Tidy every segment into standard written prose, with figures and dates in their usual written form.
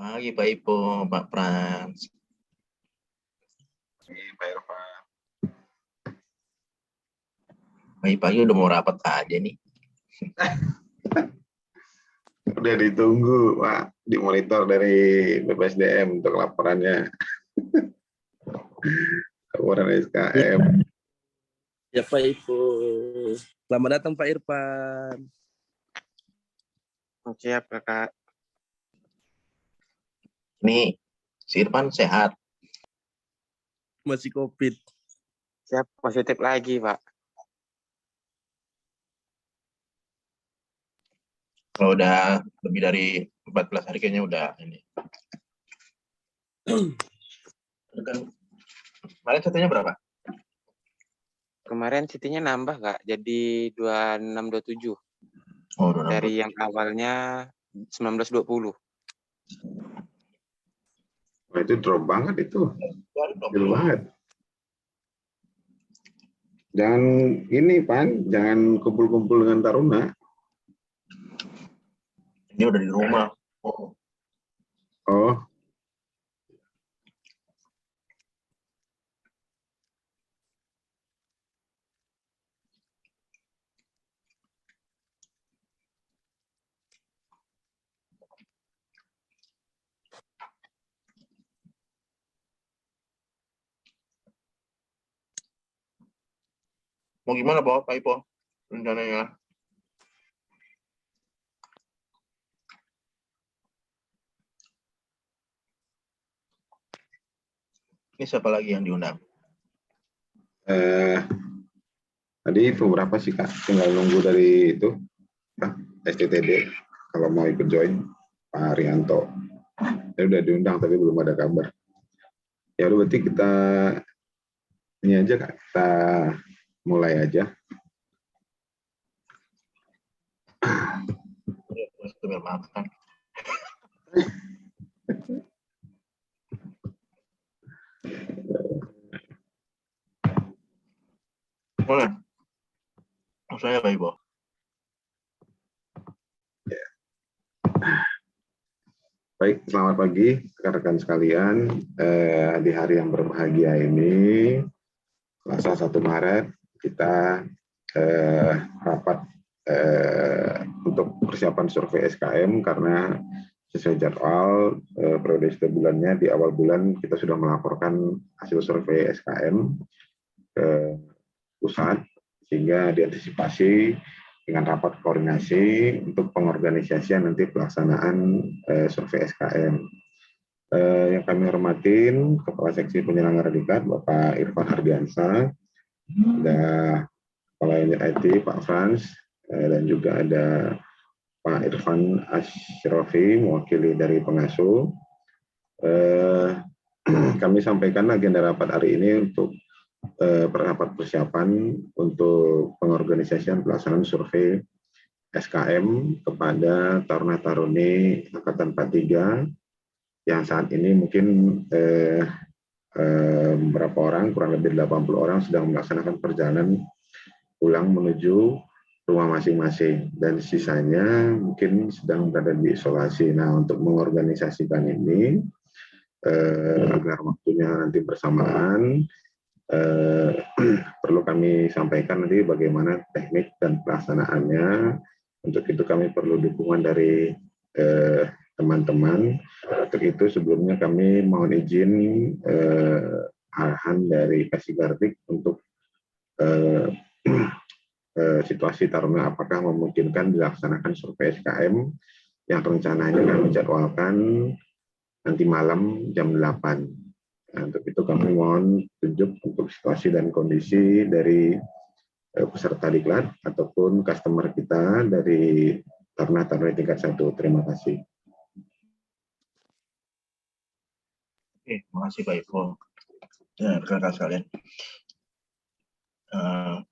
Pagi Pak Ipo, Pak Frans. Pagi Pak Irfan. Pagi-pagi udah mau rapat aja nih. Udah ditunggu Pak, dimonitor dari BPSDM untuk laporannya. Laporan SKM. Ya Pak Ipo. Selamat datang Pak Irfan. Siap kakak. Ini si Irfan sehat. Masih COVID. Siap positif lagi Pak. Kalau udah lebih dari 14 hari kayaknya udah ini. Kan kemarin satunya berapa? Kemarin CT-nya nambah Kak, jadi 2627. Oh, udah Dari yang awalnya 1920. Wah, itu drop banget itu. Kecil banget. Jangan ini Pan, jangan kumpul-kumpul dengan taruna. Ini udah di rumah. Oh, Mau gimana Pak Ipo? Rencananya? Ini siapa lagi yang diundang? tadi beberapa sih Kak, tinggal nunggu dari itu STTD kalau mau ikut join Pak Arianto. Dia udah diundang tapi belum ada kabar. Ya udah berarti kita ini aja Kak, kita mulai aja. Biar makan. Boleh. Saya Pak Ipo. Baik, selamat pagi rekan-rekan sekalian. Di hari yang berbahagia ini, Selasa 1 Maret, kita rapat untuk persiapan survei SKM karena sesuai jadwal periode setiap bulannya di awal bulan kita sudah melaporkan hasil survei SKM ke pusat sehingga diantisipasi dengan rapat koordinasi untuk pengorganisasian nanti pelaksanaan survei SKM. Yang kami hormatin Kepala Seksi Penyelenggara Diklat Bapak Irfan Ardiansa, ada Kepala Unit IT Pak Frans, dan juga ada Pak Irfan Asyrofi mewakili dari pengasuh. Kami sampaikan agenda rapat hari ini untuk rapat persiapan untuk pengorganisasian pelaksanaan survei SKM kepada taruna-taruni Angkatan 43 yang saat ini mungkin beberapa orang, kurang lebih 80 orang sedang melaksanakan perjalanan pulang menuju rumah masing-masing dan sisanya mungkin sedang berada di isolasi. Nah, untuk mengorganisasikan ini agar waktunya nanti bersamaan, perlu kami sampaikan nanti bagaimana teknik dan pelaksanaannya. Untuk itu kami perlu dukungan dari teman-teman. Untuk itu sebelumnya kami mohon izin arahan dari Kasih Gardik untuk situasi taruna apakah memungkinkan dilaksanakan survei SKM yang rencananya kami jadwalkan nanti malam jam 8. Nah, untuk itu kami mohon tunjuk untuk situasi dan kondisi dari peserta diklat ataupun customer kita dari taruna-taruna tingkat 1. Terima kasih. Oke, makasih Pak Ipo. Ya, rekan-rekan sekalian.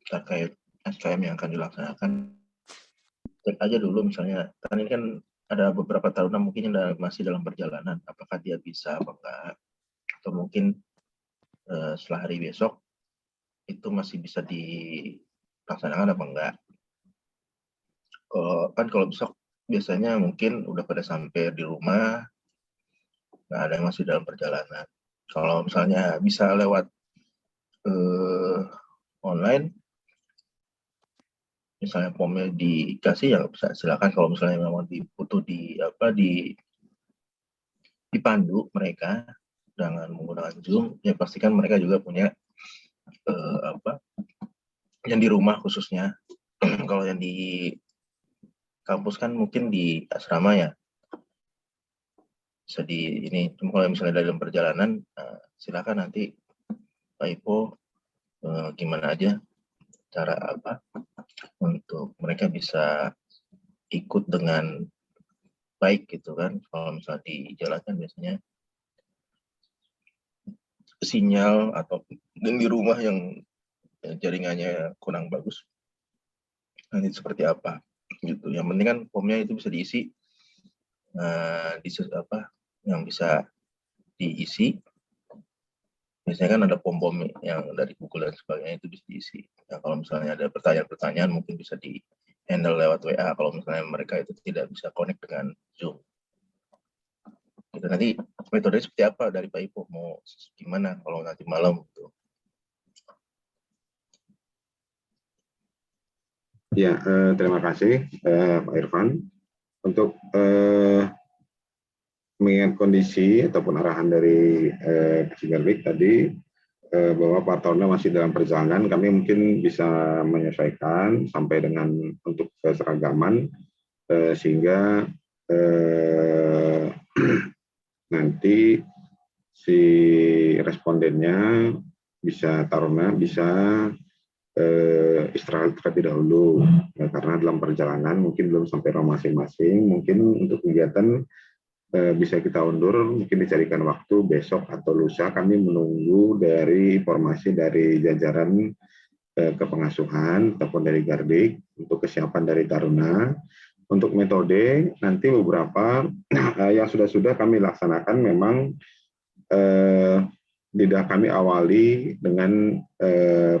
Terkait SKM yang akan dilaksanakan, cek aja dulu misalnya, kan ini kan ada beberapa taruna mungkin yang masih dalam perjalanan, apakah dia bisa apa enggak, atau mungkin setelah hari besok itu masih bisa dilaksanakan apa enggak. Kalau besok biasanya mungkin udah pada sampai di rumah, nggak ada yang masih dalam perjalanan. Kalau misalnya bisa lewat online, misalnya formnya dikasih ya bisa silakan. Kalau misalnya memang butuh dipandu mereka dengan menggunakan Zoom, ya pastikan mereka juga punya yang di rumah khususnya. Kalau yang di kampus kan mungkin di asrama ya, bisa di ini. Cuma kalau misalnya dalam perjalanan, silakan nanti Pak Ipo gimana aja cara untuk mereka bisa ikut dengan baik gitu kan. Kalau misalnya di jalan kan biasanya sinyal atau di rumah yang jaringannya kurang bagus, nanti seperti apa gitu. Yang penting kan formnya itu bisa diisi, yang bisa diisi. Biasanya kan ada form yang dari Google dan sebagainya, itu bisa diisi. Nah, kalau misalnya ada pertanyaan-pertanyaan mungkin bisa di handle lewat WA kalau misalnya mereka itu tidak bisa connect dengan Zoom. Gitu. Nanti metode seperti apa dari Pak Ipo, mau gimana kalau nanti malam gitu. Ya, terima kasih Pak Irfan. Untuk mengingat kondisi ataupun arahan dari Garbik tadi, bahwa Pak Taruna masih dalam perjalanan, kami mungkin bisa menyesuaikan sampai dengan untuk keseragaman, sehingga nanti si respondennya bisa Taruna bisa istirahat terlebih dahulu, ya, karena dalam perjalanan mungkin belum sampai rumah masing-masing. Mungkin untuk kegiatan bisa kita undur, mungkin dicarikan waktu besok atau lusa. Kami menunggu dari informasi dari jajaran kepengasuhan ataupun dari Garbik untuk kesiapan dari Taruna. Untuk metode nanti beberapa yang sudah kami laksanakan memang tidak kami awali dengan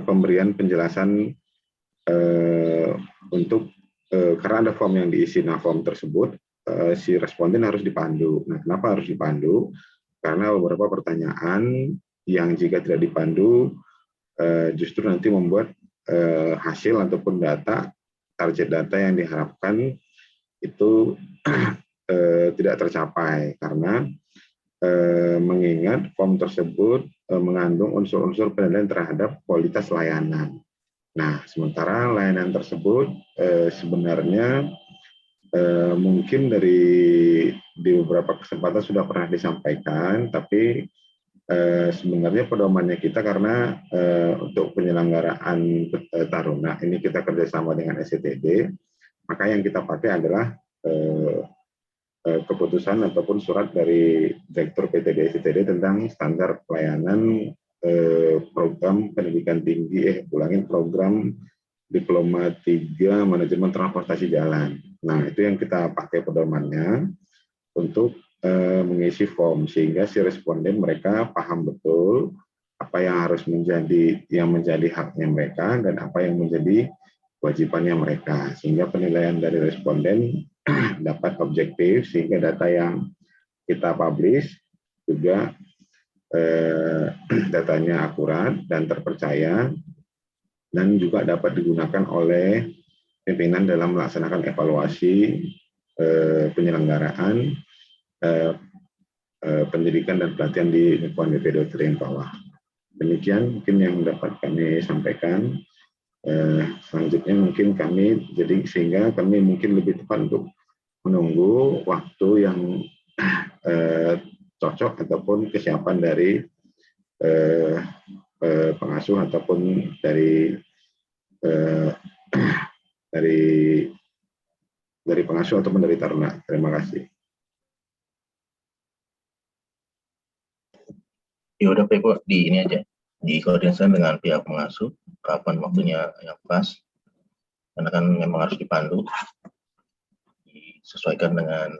pemberian penjelasan untuk karena ada form yang diisi. Nah, form tersebut si responden harus dipandu. Nah, kenapa harus dipandu? Karena beberapa pertanyaan yang jika tidak dipandu justru nanti membuat hasil ataupun target data yang diharapkan itu tidak tercapai, karena mengingat form tersebut mengandung unsur-unsur penilaian terhadap kualitas layanan. Nah, sementara layanan tersebut sebenarnya mungkin di beberapa kesempatan sudah pernah disampaikan, tapi sebenarnya pedomannya kita karena untuk penyelenggaraan Taruna ini kita kerjasama dengan SCTD, maka yang kita pakai adalah keputusan ataupun surat dari Direktur PTD SCTD tentang standar pelayanan program pendidikan tinggi, program Diploma 3 Manajemen Transportasi Jalan. Nah, itu yang kita pakai pedomannya untuk mengisi form, sehingga si responden mereka paham betul apa yang harus menjadi haknya mereka dan apa yang menjadi kewajibannya mereka, sehingga penilaian dari responden dapat objektif, sehingga data yang kita publish juga datanya akurat dan terpercaya, dan juga dapat digunakan oleh pimpinan dalam melaksanakan evaluasi penyelenggaraan pendidikan dan pelatihan di lingkungan BP Dr. bawah. Demikian mungkin yang dapat kami sampaikan. Selanjutnya mungkin kami, sehingga kami mungkin lebih tepat untuk menunggu waktu yang cocok ataupun kesiapan dari pengasuh ataupun dari pengasuh ataupun dari Taruna. Terima kasih. Ya udah Pak Ipo, di ini aja, dikoordinasikan dengan pihak pengasuh kapan waktunya yang pas, karena kan memang harus dipandu, disesuaikan dengan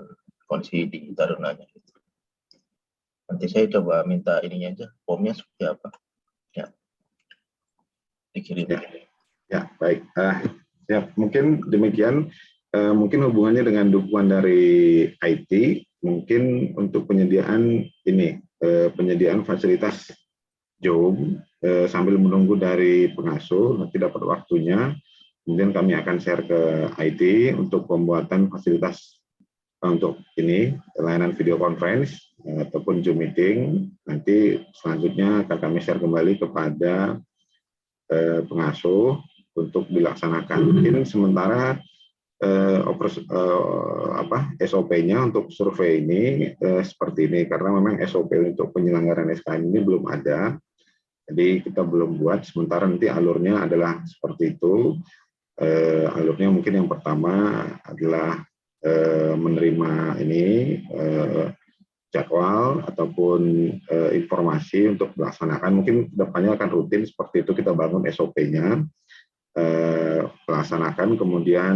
kondisi di Tarunanya. Nanti saya coba minta ininya aja, formnya seperti apa, ya dikirim. Ya baik. Ya mungkin demikian. Mungkin hubungannya dengan dukungan dari IT, mungkin untuk penyediaan ini, penyediaan fasilitas Zoom sambil menunggu dari pengasuh, nanti dapat waktunya, kemudian kami akan share ke IT untuk pembuatan fasilitas untuk ini, layanan video conference ataupun Zoom meeting. Nanti selanjutnya akan kami share kembali kepada pengasuh untuk dilaksanakan. Mungkin sementara SOP-nya untuk survei ini seperti ini, karena memang SOP untuk penyelenggaraan SKM ini belum ada, jadi kita belum buat. Sementara nanti alurnya adalah seperti itu. Alurnya mungkin yang pertama adalah menerima ini jadwal ataupun informasi untuk melaksanakan. Mungkin depannya akan rutin seperti itu, kita bangun SOP-nya. Melaksanakan, kemudian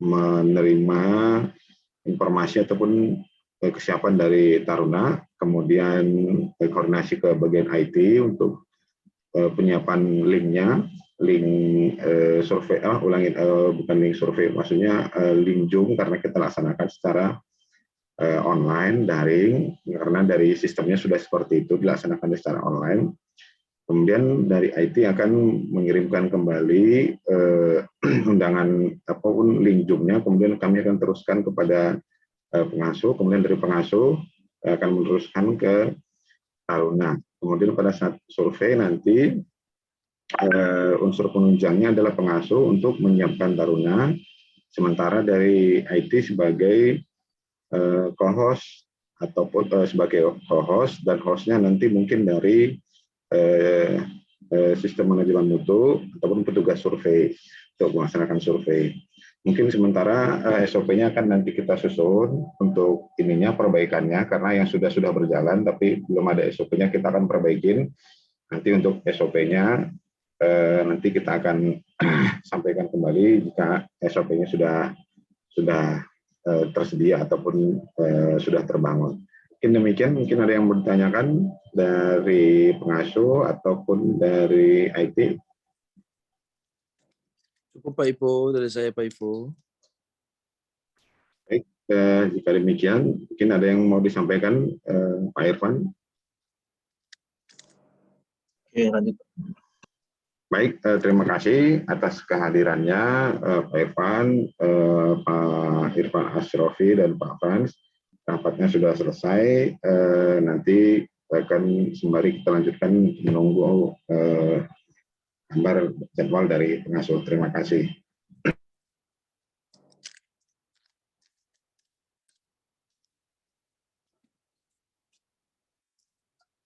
menerima informasi ataupun kesiapan dari Taruna, kemudian koordinasi ke bagian IT untuk penyiapan linknya, link survei, bukan link survei, maksudnya link Zoom, karena kita laksanakan secara online, daring, karena dari sistemnya sudah seperti itu, dilaksanakan secara online. Kemudian dari IT akan mengirimkan kembali undangan apapun link Zoom-nya, kemudian kami akan teruskan kepada pengasuh, kemudian dari pengasuh akan meneruskan ke Taruna. Kemudian pada saat survei nanti unsur penunjangnya adalah pengasuh untuk menyiapkan Taruna, sementara dari IT sebagai co-host ataupun sebagai co-host, dan hostnya nanti mungkin dari sistem manajemen mutu ataupun petugas survei untuk melaksanakan survei. Mungkin sementara SOP-nya akan nanti kita susun untuk ininya, perbaikannya, karena yang sudah berjalan tapi belum ada SOP-nya, kita akan perbaikin. Nanti untuk SOP-nya nanti kita akan sampaikan kembali jika SOP-nya sudah tersedia ataupun sudah terbangun. Mungkin demikian, mungkin ada yang bertanyakan dari pengasuh ataupun dari IT. Cukup Pak Ipo, dari saya Pak Ipo. Baik, jika demikian, mungkin ada yang mau disampaikan Pak Irfan. Oke, lanjut. Baik, terima kasih atas kehadirannya Pak Irfan, Pak Irfan Asrofi, dan Pak Frans. Rapatnya sudah selesai, nanti akan sembari kita lanjutkan menunggu gambar jadwal dari pengasuh. Terima kasih.